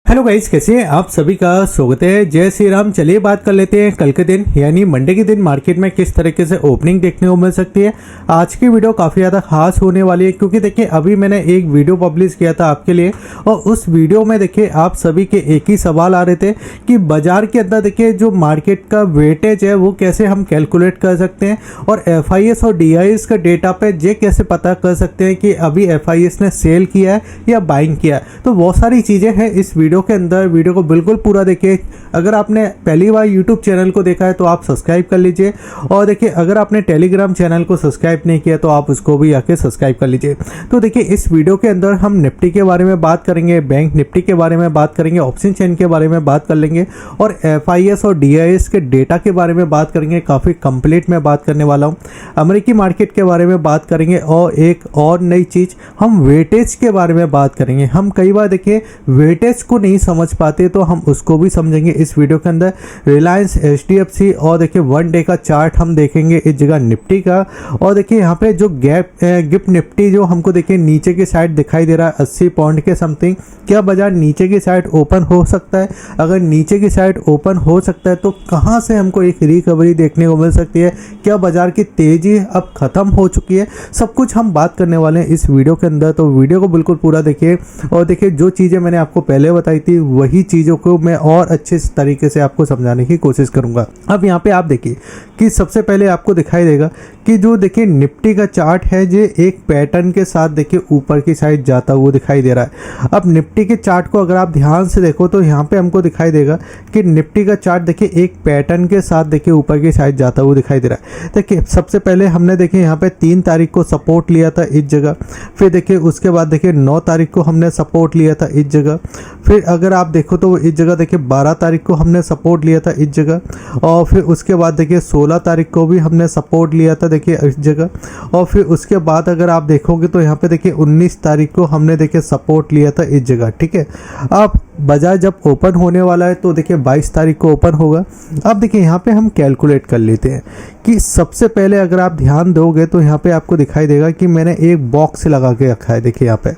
Hello guys, कैसे हैं आप? सभी का स्वागत है। जय श्री राम। चलिए बात कर लेते हैं कल के दिन यानी मंडे के दिन मार्केट में किस तरीके से ओपनिंग देखने को मिल सकती है। आज की वीडियो काफ़ी ज़्यादा खास होने वाली है क्योंकि देखिए अभी मैंने एक वीडियो पब्लिश किया था आपके लिए और उस वीडियो में देखिए आप सभी के एक ही सवाल आ रहे थे कि बाजार के अंदर देखिए जो मार्केट का वेटेज है वो कैसे हम कैलकुलेट कर सकते हैं और FIS और DIS का डेटा पे ये कैसे पता कर सकते हैं कि अभी FIS ने सेल किया है या बाइंग किया है। तो बहुत सारी चीज़ें हैं इस वीडियो के अंदर। वीडियो को बिल्कुल पूरा देखिए। अगर आपने पहली बार यूट्यूब चैनल को देखा है तो आप सब्सक्राइब कर लीजिए और देखिए अगर आपने टेलीग्राम चैनल को सब्सक्राइब नहीं किया तो आप उसको भी आके सब्सक्राइब कर लीजिए। तो देखिए इस वीडियो के अंदर हम निफ्टी के बारे में बात करेंगे, बैंक निफ्टी के बारे में बात करेंगे, ऑप्शन चेन के बारे में बात कर लेंगे और FIS और DIS के डेटा के बारे में बात करेंगे। काफ़ी कंप्लीट मैं बात करने वाला हूँ। अमेरिकी मार्केट के बारे में बात करेंगे और एक और नई चीज़ हम वेटेज के बारे में बात करेंगे। हम कई बार देखिए वेटेज को नहीं समझ पाते तो हम उसको भी समझेंगे इस वीडियो के अंदर। रिलायंस, HDFC और देखिए वन डे का चार्ट हम देखेंगे इस जगह निफ्टी का। और देखिए यहाँ पे जो गिफ्ट निफ्टी जो हमको देखिए नीचे की साइड दिखाई दे रहा है 80 पॉइंट के समथिंग। क्या बाजार नीचे की साइड ओपन हो सकता है? अगर नीचे की साइड ओपन हो सकता है तो कहाँ से हमको एक रिकवरी देखने को मिल सकती है? क्या बाजार की तेजी अब खत्म हो चुकी है? सब कुछ हम बात करने वाले हैं इस वीडियो के अंदर। तो वीडियो को बिल्कुल पूरा देखिए और देखिए जो चीज़ें मैंने आपको पहले बताई थी वही चीज़ों को मैं और अच्छे तरीके से आपको समझाने की कोशिश करूंगा। अब यहाँ पे आप देखिए कि सबसे पहले आपको दिखाई देगा कि जो देखिए निफ्टी का चार्ट है ये एक पैटर्न के साथ देखिए ऊपर की साइड जाता हुआ दिखाई दे रहा है। अब निफ्टी के चार्ट को अगर आप ध्यान से देखो तो यहाँ पे हमको दिखाई देगा कि निफ्टी का चार्ट देखिए एक पैटर्न के साथ देखिए ऊपर की साइड जाता हुआ दिखाई दे रहा है। देखिए सबसे पहले हमने देखिए यहाँ पे 3 तारीख को सपोर्ट लिया था इस जगह, फिर देखिए उसके बाद देखिए 9 तारीख को हमने सपोर्ट लिया था इस जगह, फिर अगर आप देखो तो इस जगह देखिए 12 तारीख को हमने सपोर्ट लिया था इस जगह और फिर उसके बाद देखिए 16 तारीख को भी हमने सपोर्ट लिया था देखिए इस जगह और फिर उसके बाद अगर आप देखोगे तो यहाँ पे देखिए 19 तारीख को हमने देखिए सपोर्ट लिया था इस जगह। ठीक है, अब बाजार जब ओपन होने वाला है तो देखिए 22 तारीख को ओपन होगा। अब देखिए यहाँ पे हम कैलकुलेट कर लेते हैं कि सबसे पहले अगर आप ध्यान दोगे तो यहाँ पे आपको दिखाई देगा कि मैंने एक बॉक्स लगा के रखा है देखिए यहाँ पे।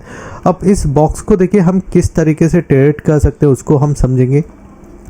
अब इस बॉक्स को देखिए हम किस तरीके से ट्रेड कर सकते हैं उसको हम समझेंगे।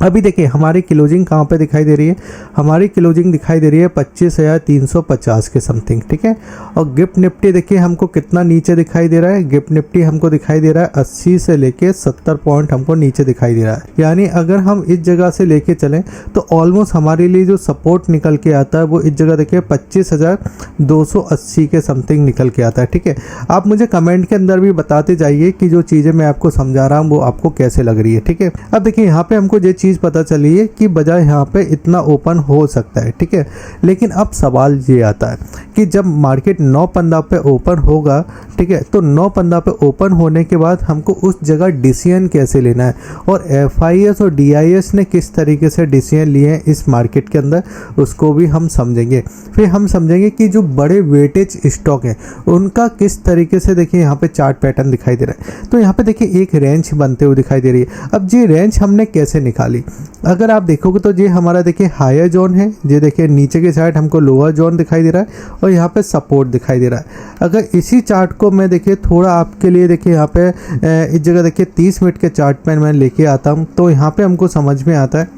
अभी देखिए हमारी क्लोजिंग कहाँ पे दिखाई दे रही है? हमारी क्लोजिंग दिखाई दे रही है 25,350 के समथिंग। ठीक है, और गिफ्ट निफ्टी देखिए हमको कितना नीचे दिखाई दे रहा है। गिफ्ट निफ्टी हमको दिखाई दे रहा है 80 से लेके 70 पॉइंट हमको नीचे दिखाई दे रहा है। यानी अगर हम इस जगह से लेके चलें तो ऑलमोस्ट हमारे लिए जो सपोर्ट निकल के आता है वो इस जगह देखिए 25,280 के समथिंग निकल के आता है। ठीक है, आप मुझे कमेंट के अंदर भी बताते जाइए कि जो चीज़ें मैं आपको समझा रहा हूँ वो आपको कैसे लग रही है। ठीक है, अब देखिए यहाँ पे हमको ये पता चली है कि बाजार यहाँ पे इतना ओपन हो सकता है। ठीक है, लेकिन अब सवाल ये आता है कि जब मार्केट 9.15 पे ओपन होगा, ठीक है, तो 9.15 पे ओपन होने के बाद हमको उस जगह डिसीजन कैसे लेना है और FIS और DIS ने किस तरीके से डिसीजन लिए हैं इस मार्केट के अंदर उसको भी हम समझेंगे। फिर हम समझेंगे कि जो बड़े वेटेज स्टॉक हैं उनका किस तरीके से देखिए यहाँ पे चार्ट पैटर्न दिखाई दे रहा है। तो यहाँ पे देखिए एक रेंज बनते हुए दिखाई दे रही है। अब ये रेंज हमने कैसे निकाली? अगर आप देखोगे तो ये हमारा देखिए हायर जोन है, ये देखिए नीचे की साइड हमको लोअर जोन दिखाई दे रहा है और यहाँ पे सपोर्ट दिखाई दे रहा है। अगर इसी चार्ट को मैं देखिए थोड़ा आपके लिए देखिए यहाँ पे इस जगह देखिए 30 मिनट के चार्ट पे मैं लेके आता हूँ तो यहाँ पे हमको समझ में आता है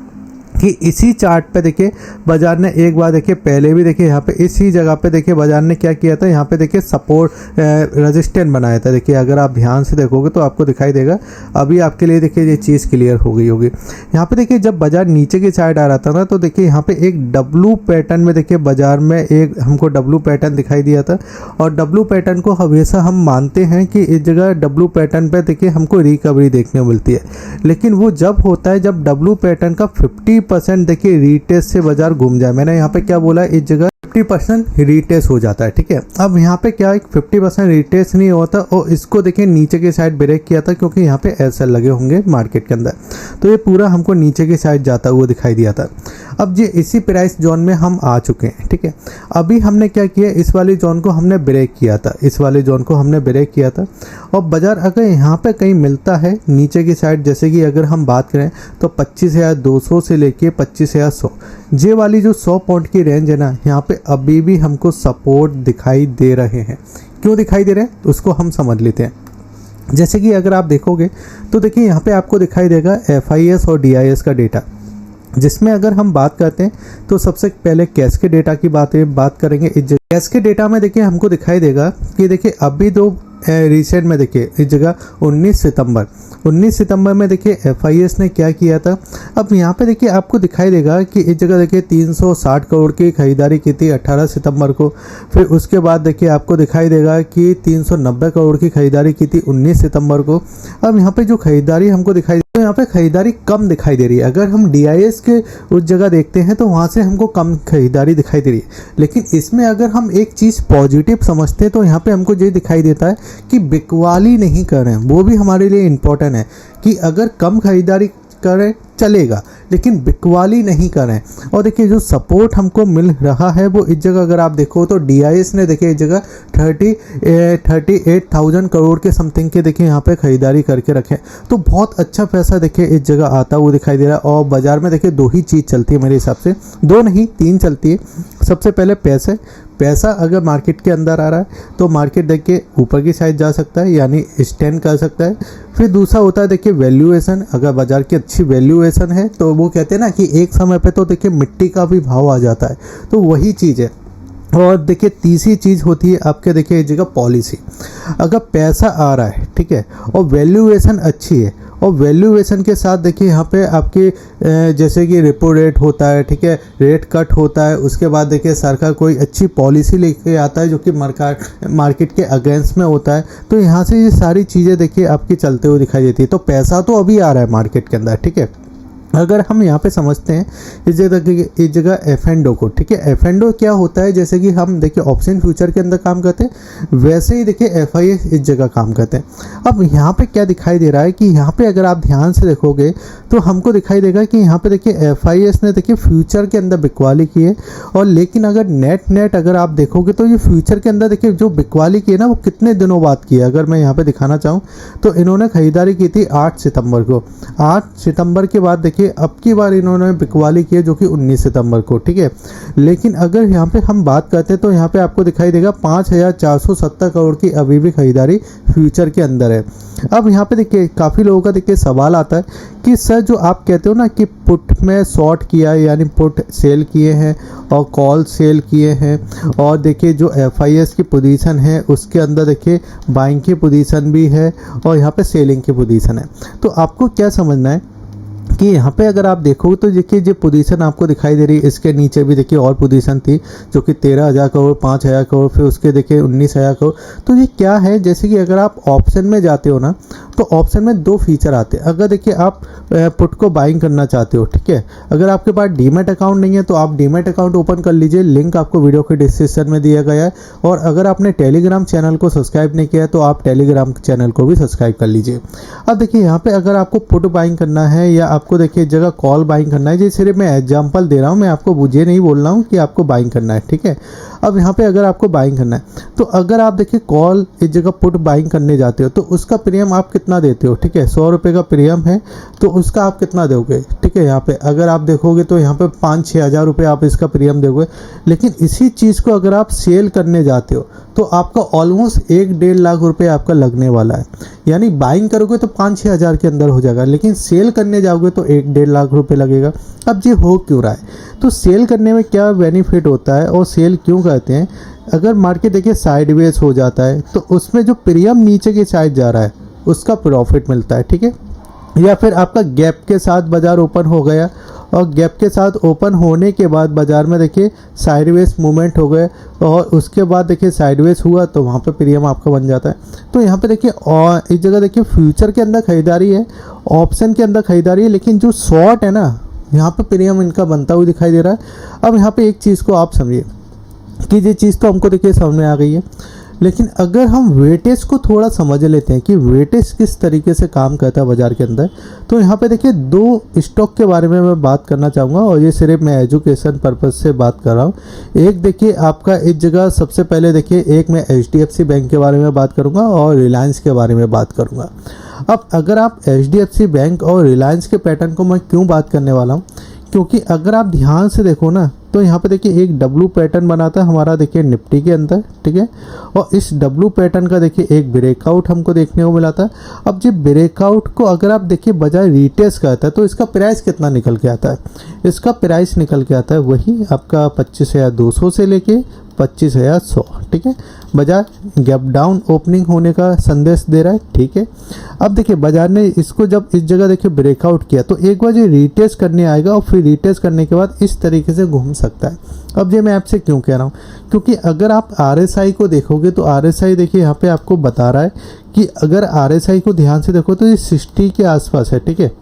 कि इसी चार्ट पे देखिए बाजार ने एक बार देखिए पहले भी देखिए यहाँ पे इसी जगह पे देखिए बाजार ने क्या किया था, यहाँ पे देखिए सपोर्ट रेजिस्टेंस बनाया था। देखिए अगर आप ध्यान से देखोगे तो आपको दिखाई देगा। अभी आपके लिए देखिए ये चीज़ क्लियर हो गई होगी। यहाँ पे देखिए जब बाजार नीचे की साइड आ रहा था ना तो देखिए यहाँ पे एक W पैटर्न में देखिए बाजार में एक हमको W पैटर्न दिखाई दिया था और W पैटर्न को हमेशा हम मानते हैं कि इस जगह W पैटर्न पे देखिए हमको रिकवरी देखने को मिलती है। लेकिन वो जब होता है जब W पैटर्न का 50% देखिए रीटेस्ट से बाजार घूम जाए। मैंने यहाँ पे क्या बोला, इस जगह 50% रीटेस्ट हो जाता है। ठीक है, अब यहाँ पे क्या 50% रीटेस्ट नहीं होता और इसको देखिए नीचे की साइड ब्रेक किया था क्योंकि यहाँ पे ऐसा लगे होंगे मार्केट के अंदर, तो ये पूरा हमको नीचे की साइड जाता हुआ दिखाई दिया था। अब ये इसी प्राइस जोन में हम आ चुके हैं। ठीक है, अभी हमने क्या किया, इस वाली जोन को हमने ब्रेक किया था, इस वाले जोन को हमने ब्रेक किया था और बाजार अगर यहाँ पे कहीं मिलता है नीचे की साइड, जैसे कि अगर हम बात करें तो 25,200 से लेके 25,100, ये वाली जो 100 पॉइंट की रेंज है ना, यहाँ पे अभी भी हमको सपोर्ट दिखाई दे रहे हैं। क्यों दिखाई दे रहे हैं उसको हम समझ लेते हैं। जैसे कि अगर आप देखोगे तो देखिए यहाँ पे आपको दिखाई देगा FIS और DIS का डेटा, जिसमें अगर हम बात करते हैं तो सबसे पहले कैश के डेटा की बात करेंगे। इस कैश के डेटा में देखिए हमको दिखाई देगा कि देखिए अभी दो रिसेंट में देखिए इस जगह 19 सितंबर में देखिए FIS ने क्या किया था। अब यहाँ पे देखिए आपको दिखाई देगा कि इस जगह देखिए 360 करोड़ की खरीदारी की थी 18 सितंबर को। फिर उसके बाद देखिए आपको दिखाई देगा कि 390 करोड़ की खरीदारी की थी 19 सितंबर को। अब यहाँ पे जो खरीदारी हमको दिखाई तो यहाँ पे खरीदारी कम दिखाई दे रही है। अगर हम DIS के उस जगह देखते हैं तो वहाँ से हमको कम खरीदारी दिखाई दे रही है, लेकिन इसमें अगर हम एक चीज़ पॉजिटिव समझते हैं तो यहाँ पे हमको ये दिखाई देता है कि बिकवाली नहीं कर रहे हैं। वो भी हमारे लिए इम्पोर्टेंट है कि अगर कम खरीदारी करें चलेगा, लेकिन बिकवाली नहीं करें। और देखिए जो सपोर्ट हमको मिल रहा है वो इस जगह अगर आप देखो तो DIS ने देखिए इस जगह 38,000 करोड़ के समथिंग के देखिए यहाँ पे खरीदारी करके रखे, तो बहुत अच्छा पैसा देखिए इस जगह आता हुआ दिखाई दे रहा है। और बाजार में देखिए दो ही चीज़ चलती है मेरे हिसाब से, दो नहीं तीन चलती है। सबसे पहले पैसा अगर मार्केट के अंदर आ रहा है तो मार्केट देखिए ऊपर की साइड जा सकता है, यानी स्टैंड कर सकता है। फिर दूसरा होता है देखिए वैल्यूएशन, अगर बाजार की अच्छी वैल्यूएशन है तो वो कहते हैं ना कि एक समय पे तो देखिए मिट्टी का भी भाव आ जाता है, तो वही चीज़ है। और देखिए तीसरी चीज़ होती है आपके देखिए इस जगह पॉलिसी। अगर पैसा आ रहा है ठीक है और वैल्यूएशन अच्छी है, और वैल्यूएशन के साथ देखिए यहाँ पे आपके जैसे कि रेपो रेट होता है ठीक है, रेट कट होता है, उसके बाद देखिए सरकार कोई अच्छी पॉलिसी लेके आता है जो कि मार्केट के अगेंस्ट में होता है, तो यहाँ से ये सारी चीज़ें देखिए आपकी चलते हुए दिखाई देती है। तो पैसा तो अभी आ रहा है मार्केट के अंदर ठीक है। अगर हम यहाँ पे समझते हैं इस जगह F&O को ठीक है, F&O क्या होता है, जैसे कि हम देखिए ऑप्शन फ्यूचर के अंदर काम करते हैं वैसे ही देखिए FIS इस जगह काम करते हैं। अब यहाँ पे क्या दिखाई दे रहा है कि यहाँ पे अगर आप ध्यान से देखोगे तो हमको दिखाई देगा कि यहाँ पे देखिए FIS ने देखिए फ्यूचर के अंदर बिकवाली की है, और लेकिन अगर नेट अगर आप देखोगे तो ये फ्यूचर के अंदर देखिए जो बिकवाली की है ना वो कितने दिनों बाद की है। अगर मैं यहाँ पे दिखाना चाहूँ तो इन्होंने खरीदारी की थी 8 सितंबर को। 8 सितंबर के बाद देखिए अब की बार इन्होंने बिकवाली की है जो कि 19 सितंबर को ठीक है। लेकिन अगर यहाँ पे हम बात करते हैं तो यहाँ पे आपको दिखाई देगा 5,470 करोड़ की अभी भी खरीदारी फ्यूचर के अंदर है। अब यहाँ पे देखिए काफ़ी लोगों का देखिए सवाल आता है कि सर जो आप कहते हो ना कि पुट में शॉर्ट किया है, यानी पुट सेल किए हैं और कॉल सेल किए हैं, और देखिए जो FIS की पोजीशन है उसके अंदर देखिए बाइंग की पोजीशन भी है और यहाँ पे सेलिंग की पोजीशन है। तो आपको क्या समझना है कि यहाँ पे अगर आप देखोगे तो देखिए जो पोजीशन आपको दिखाई दे रही है इसके नीचे भी देखिए और पोजीशन थी जो कि 13,000 करोड़, 5,000 करोड़, फिर उसके देखिए 19,000 करोड़। तो ये क्या है, जैसे कि अगर आप ऑप्शन में जाते हो ना तो ऑप्शन में दो फीचर आते हैं। अगर देखिए आप पुट को बाइंग करना चाहते हो ठीक है, अगर आपके पास डीमैट अकाउंट नहीं है तो आप डीमैट अकाउंट ओपन कर लीजिए, लिंक आपको वीडियो के डिस्क्रिप्शन में दिया गया है। और अगर आपने टेलीग्राम चैनल को सब्सक्राइब नहीं किया है तो आप टेलीग्राम चैनल को भी सब्सक्राइब कर लीजिए। अब देखिए यहाँ पे अगर आपको पुट बाइंग करना है या आपको देखिए जगह कॉल बाइंग करना है, ये सिर्फ मैं एग्जांपल दे रहा हूँ, मैं आपको ये नहीं बोल रहा हूँ कि आपको बाइंग करना है ठीक है। अब यहाँ पे अगर आपको बाइंग करना है तो अगर आप देखिए कॉल इस जगह पुट बाइंग करने जाते हो तो उसका प्रीमियम आप कितना देते हो ठीक है, 100 रुपये का प्रीमियम है तो उसका आप कितना दोगे ठीक है। यहाँ पे अगर आप देखोगे तो यहाँ पे 5-6 हज़ार रुपये आप इसका प्रीमियम दोगे। लेकिन इसी चीज़ को अगर आप सेल करने जाते हो तो आपका ऑलमोस्ट 1-1.5 लाख रुपये आपका लगने वाला है, यानी बाइंग करोगे तो 5-6 हज़ार के अंदर हो जाएगा, लेकिन सेल करने जाओगे तो 1-1.5 लाख रुपये लगेगा। अब ये हो क्यों रहा है, तो सेल करने में क्या बेनिफिट होता है और सेल क्यों करते हैं। अगर मार्केट देखिए साइडवेज हो जाता है तो उसमें जो प्रीमियम नीचे की साइड जा रहा है उसका प्रॉफिट मिलता है ठीक है। या फिर आपका गैप के साथ बाजार ओपन हो गया और गैप के साथ ओपन होने के बाद बाजार में देखिए साइडवेज मूवमेंट हो गए और उसके बाद देखिए साइडवेज हुआ तो वहाँ पे प्रीमियम आपका बन जाता है। तो यहाँ पे देखिए और इस जगह देखिए फ्यूचर के अंदर खरीदारी है, ऑप्शन के अंदर खरीदारी है, लेकिन जो शॉर्ट है ना यहाँ पे प्रीमियम इनका बनता हुआ दिखाई दे रहा है। अब यहाँ पे एक चीज़ को आप समझिए कि ये चीज़ तो हमको देखिए समझ में आ गई है, लेकिन अगर हम वेटेज को थोड़ा समझ लेते हैं कि वेटेज किस तरीके से काम करता है बाजार के अंदर, तो यहाँ पे देखिए दो स्टॉक के बारे में मैं बात करना चाहूँगा और ये सिर्फ मैं एजुकेशन पर्पज़ से बात कर रहा हूँ। एक देखिए आपका इस जगह सबसे पहले देखिए एक मैं HDFC बैंक के बारे में बात करूँगा और रिलायंस के बारे में बात करूँगा। अब अगर आप HDFC बैंक और रिलायंस के पैटर्न को मैं क्यों बात करने वाला हूँ क्योंकि अगर आप ध्यान से देखो ना तो यहाँ पे देखिए एक डब्लू पैटर्न बनाता है हमारा देखिए निफ्टी के अंदर, ठीक है। और इस डब्लू पैटर्न का देखिए एक ब्रेकआउट हमको देखने को मिला था। अब जब ब्रेकआउट को अगर आप देखिए बजाय रीटेस्ट करता है तो इसका प्राइस कितना निकल के आता है, इसका प्राइस निकल के आता है वही आपका 25,200 से लेके 25,100, ठीक है। बाजार गैप डाउन ओपनिंग होने का संदेश दे रहा है, ठीक है। अब देखिए बाजार ने इसको जब इस जगह देखिए ब्रेकआउट किया तो एक बार ये रीटेस्ट करने आएगा और फिर रीटेस्ट करने के बाद इस तरीके से घूम सकता है। अब ये मैं आपसे क्यों कह रहा हूँ, क्योंकि अगर आप RSI को देखोगे तो RSI देखिए यहाँ पे आपको बता रहा है कि अगर RSI को ध्यान से देखो तो ये 60 के आसपास है, ठीक है।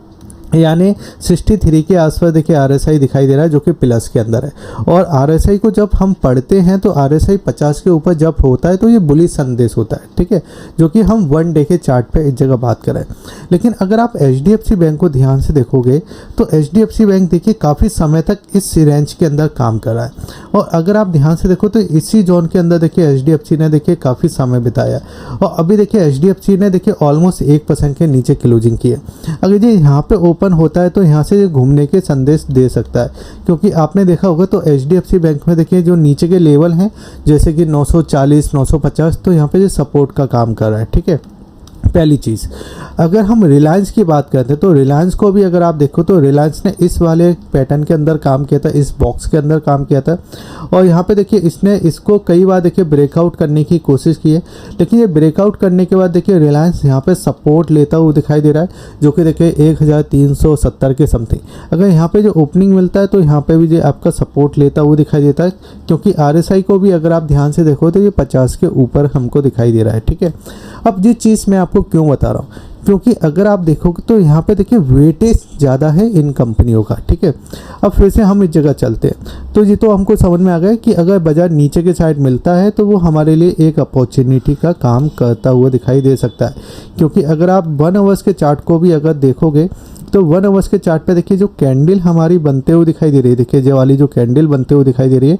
यानी 63 के आसपास देखिए RSI दिखाई दे रहा है जो कि प्लस के अंदर है। और RSI को जब हम पढ़ते हैं तो RSI 50 के ऊपर जब होता है तो ये बुलिश संदेश होता है, ठीक है, जो कि हम 1 डे के चार्ट पे इस जगह बात करें। लेकिन अगर आप HDFC बैंक को ध्यान से देखोगे तो HDFC बैंक देखिए काफ़ी समय तक इस रेंज के अंदर काम कर रहा है। और अगर आप ध्यान से देखो तो इसी जोन के अंदर देखिए HDFC ने देखिए काफ़ी समय बिताया और अभी देखिए HDFC ने देखिए ऑलमोस्ट 1% के नीचे क्लोजिंग की है। अगर ये यहाँ पे ओपन होता है तो यहाँ से घूमने के संदेश दे सकता है, क्योंकि आपने देखा होगा तो HDFC बैंक में देखिए जो नीचे के लेवल हैं जैसे कि 940 950 तो यहाँ पे जो सपोर्ट का काम कर रहा है, ठीक है। पहली चीज़ अगर हम रिलायंस की बात करते हैं तो रिलायंस को भी अगर आप देखो तो रिलायंस ने इस वाले पैटर्न के अंदर काम किया था, इस बॉक्स के अंदर काम किया था। और यहाँ पे देखिए इसने इसको कई बार देखिए ब्रेकआउट करने की कोशिश की है, लेकिन ये ब्रेकआउट करने के बाद देखिए रिलायंस यहाँ पे सपोर्ट लेता हुआ दिखाई दे रहा है जो कि देखिए 1370 के समथिंग। अगर यहाँ पे जो ओपनिंग मिलता है तो यहाँ पे भी जो आपका सपोर्ट लेता हुआ दिखाई देता है, क्योंकि RSI को भी अगर आप ध्यान से देखो तो ये 50 के ऊपर हमको दिखाई दे रहा है, ठीक है। अब ये चीज़ मैं आपको क्यों बता रहा हूँ, क्योंकि अगर आप देखोगे तो यहाँ पे देखिए वेटेज ज़्यादा है इन कंपनियों का, ठीक है। अब फिर से हम इस जगह चलते हैं तो ये तो हमको समझ में आ गया कि अगर बाजार नीचे के साइड मिलता है तो वो हमारे लिए एक अपॉर्चुनिटी का काम करता हुआ दिखाई दे सकता है। क्योंकि अगर आप 1 आवर्स के चार्ट को भी अगर देखोगे तो 1 आवर्स के चार्ट पे देखिए जो कैंडल हमारी बनते हुए दिखाई दे रही है, देखिए ये वाली जो कैंडल बनते हुए दिखाई दे रही है,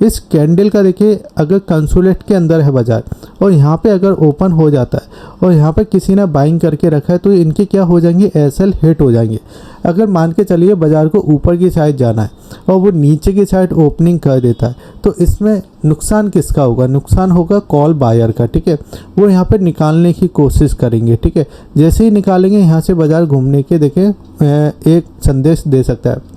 इस कैंडल का देखिए अगर कंसोलेट के अंदर है बाजार और यहाँ पे अगर ओपन हो जाता है और यहाँ पे किसी ने बाइंग करके रखा है तो इनके क्या हो जाएंगे, SL हिट हो जाएंगे। अगर मान के चलिए बाजार को ऊपर की साइड जाना है और वो नीचे की साइड ओपनिंग कर देता है तो इसमें नुकसान किसका होगा, नुकसान होगा कॉल बायर का, ठीक है। वो यहाँ पे निकालने की कोशिश करेंगे, ठीक है। जैसे ही निकालेंगे यहाँ से बाजार घूमने के देखें एक संदेश दे सकता है।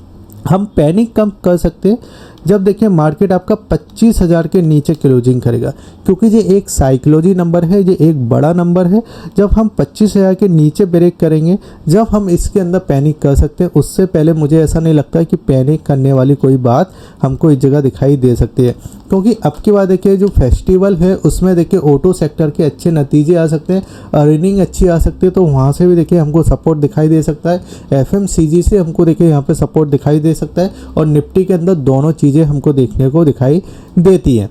हम पैनिक कम कर सकते हैं जब देखिए मार्केट आपका 25,000 के नीचे क्लोजिंग करेगा, क्योंकि ये एक साइकोलॉजी नंबर है, ये एक बड़ा नंबर है। जब हम 25,000 के नीचे ब्रेक करेंगे जब हम इसके अंदर पैनिक कर सकते हैं। उससे पहले मुझे ऐसा नहीं लगता है कि पैनिक करने वाली कोई बात हमको इस जगह दिखाई दे सकती है, क्योंकि अब की बात देखिए जो फेस्टिवल है उसमें देखिए ऑटो सेक्टर के अच्छे नतीजे आ सकते हैं, अर्निंग अच्छी आ सकती है, तो वहाँ से भी देखिए हमको सपोर्ट दिखाई दे सकता है। FMCG से हमको देखिए यहाँ पे सपोर्ट दिखाई दे सकता है और निफ्टी के अंदर दोनों चीज़ें हमको देखने को दिखाई देती हैं।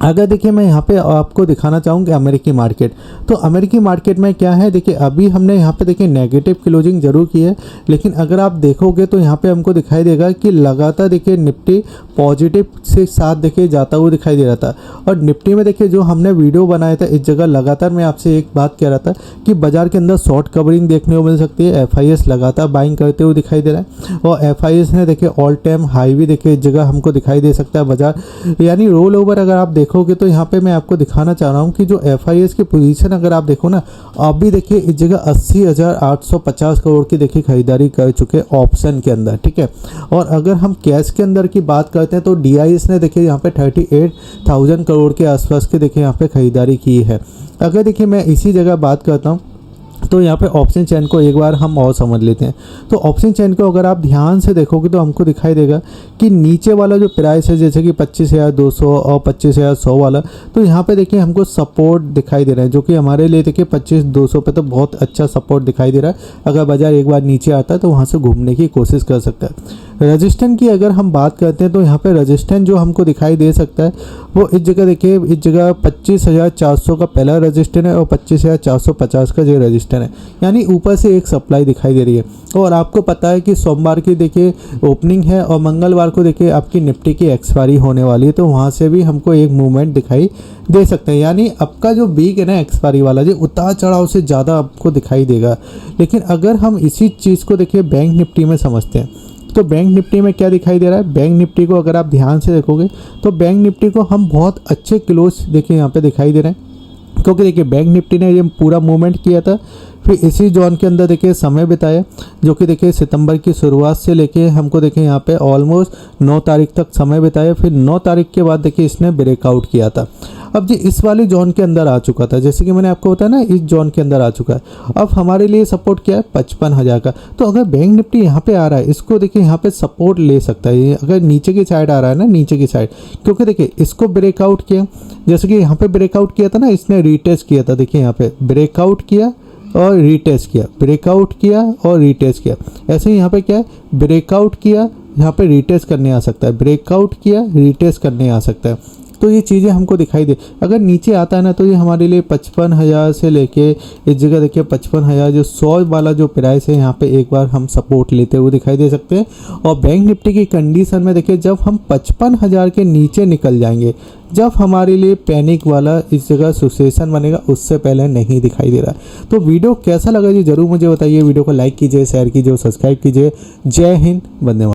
अगर देखिए मैं यहाँ पे आपको दिखाना चाहूँगी अमेरिकी मार्केट, तो अमेरिकी मार्केट में क्या है, देखिए अभी हमने यहाँ पे देखिए नेगेटिव क्लोजिंग जरूर की है, लेकिन अगर आप देखोगे तो यहाँ पे हमको दिखाई देगा कि लगातार देखिए निफ्टी पॉजिटिव से साथ देखिए जाता हुआ दिखाई दे रहा था। और निफ्टी में देखिए जो हमने वीडियो बनाया था इस जगह लगातार मैं आपसे एक बात कह रहा था कि बाजार के अंदर शॉर्ट कवरिंग देखने को मिल सकती है। FIS लगातार बाइंग करते हुए दिखाई दे रहा है और FIS ने देखिए ऑल टाइम हाई भी देखिए इस जगह हमको दिखाई दे सकता है बाजार, यानी रोल ओवर अगर आप देखोगे तो यहाँ पे मैं आपको दिखाना चाह रहा हूँ कि जो FIS की पोजीशन अगर आप देखो ना, अभी देखिए इस जगह 80,850 करोड़ की देखिए खरीदारी कर चुके ऑप्शन के अंदर, ठीक है। और अगर हम कैश के अंदर की बात करते हैं तो DIS ने देखिए यहाँ पे 38,000 करोड़ के आसपास के देखिए यहाँ पे खरीदारी की है। अगर देखिए मैं इसी जगह बात करता हूँ तो यहाँ पे ऑप्शन चेन को एक बार हम और समझ लेते हैं। तो ऑप्शन चेन को अगर आप ध्यान से देखोगे तो हमको दिखाई देगा कि नीचे वाला जो प्राइस है जैसे कि 25,200 और 25,100 वाला, तो यहाँ पे देखिए हमको सपोर्ट दिखाई दे रहा है, जो कि हमारे लिए देखिए 25,200 पे तो बहुत अच्छा सपोर्ट दिखाई दे रहा है। अगर बाजार एक बार नीचे आता है तो वहाँ से घूमने की कोशिश कर सकता है। रजिस्टेंस की अगर हम बात करते हैं तो यहाँ पे रजिस्टेंस जो हमको दिखाई दे सकता है वो इस जगह देखिए, इस जगह 25,400 का पहला रजिस्टेंस है और 25,450 का जो रजिस्टेंस है, यानी ऊपर से एक सप्लाई दिखाई दे रही है। और आपको पता है कि सोमवार की देखिए ओपनिंग है और मंगलवार को देखिए आपकी निफ्टी की एक्सपायरी होने वाली है, तो वहाँ से भी हमको एक मूवमेंट दिखाई दे सकते हैं। यानी आपका जो वीक है ना एक्सपायरी वाला, जो उतार चढ़ाव से ज़्यादा आपको दिखाई देगा। लेकिन अगर हम इसी चीज़ को देखिए बैंक निफ्टी में समझते हैं तो बैंक निफ्टी में क्या दिखाई दे रहा है, बैंक निफ्टी को अगर आप ध्यान से देखोगे तो बैंक निफ्टी को हम बहुत अच्छे क्लोज देखिए यहाँ पे दिखाई दे रहे हैं, क्योंकि देखिए बैंक निफ्टी ने ये पूरा मूवमेंट किया था, फिर इसी जोन के अंदर देखिए समय बिताया, जो कि देखिए सितंबर की शुरुआत से लेके हमको देखिए यहाँ पे ऑलमोस्ट 9 तारीख तक समय बिताया, फिर 9 तारीख के बाद देखिए इसने ब्रेकआउट किया था। अब जी इस वाली जोन के अंदर आ चुका था, जैसे कि मैंने आपको बताया ना, इस जोन के अंदर आ चुका है। अब हमारे लिए सपोर्ट क्या है, 55,000 का। तो अगर बैंक निफ्टी यहाँ पे आ रहा है, इसको देखिए यहाँ पे सपोर्ट ले सकता है, अगर नीचे की साइड आ रहा है ना, नीचे की साइड, क्योंकि देखिए इसको ब्रेकआउट किया, जैसे कि यहाँ पे ब्रेकआउट किया था ना, इसने रीटेस्ट किया था, देखिए यहाँ पे ब्रेकआउट किया और रीटेस्ट किया, ब्रेकआउट किया और रीटेस्ट किया। ऐसे ही यहाँ पे क्या है, ब्रेकआउट किया, यहाँ पे रीटेस्ट करने आ सकता है, ब्रेकआउट किया, रीटेस्ट करने आ सकता है। तो ये चीज़ें हमको दिखाई दे, अगर नीचे आता है ना तो ये हमारे लिए 55,000 से लेके इस जगह देखिए 55,000 जो 100 वाला जो प्राइस है, यहाँ पे एक बार हम सपोर्ट लेते हुए दिखाई दे सकते हैं। और बैंक निफ्टी की कंडीशन में देखिए जब हम 55,000 के नीचे निकल जाएंगे, जब हमारे लिए पैनिक वाला इस जगह सिचुएशन बनेगा, उससे पहले नहीं दिखाई दे रहा है। तो वीडियो कैसा लगा जी जरूर मुझे बताइए, वीडियो को लाइक कीजिए, शेयर कीजिए और सब्सक्राइब कीजिए। जय हिंद, वंदे मातरम।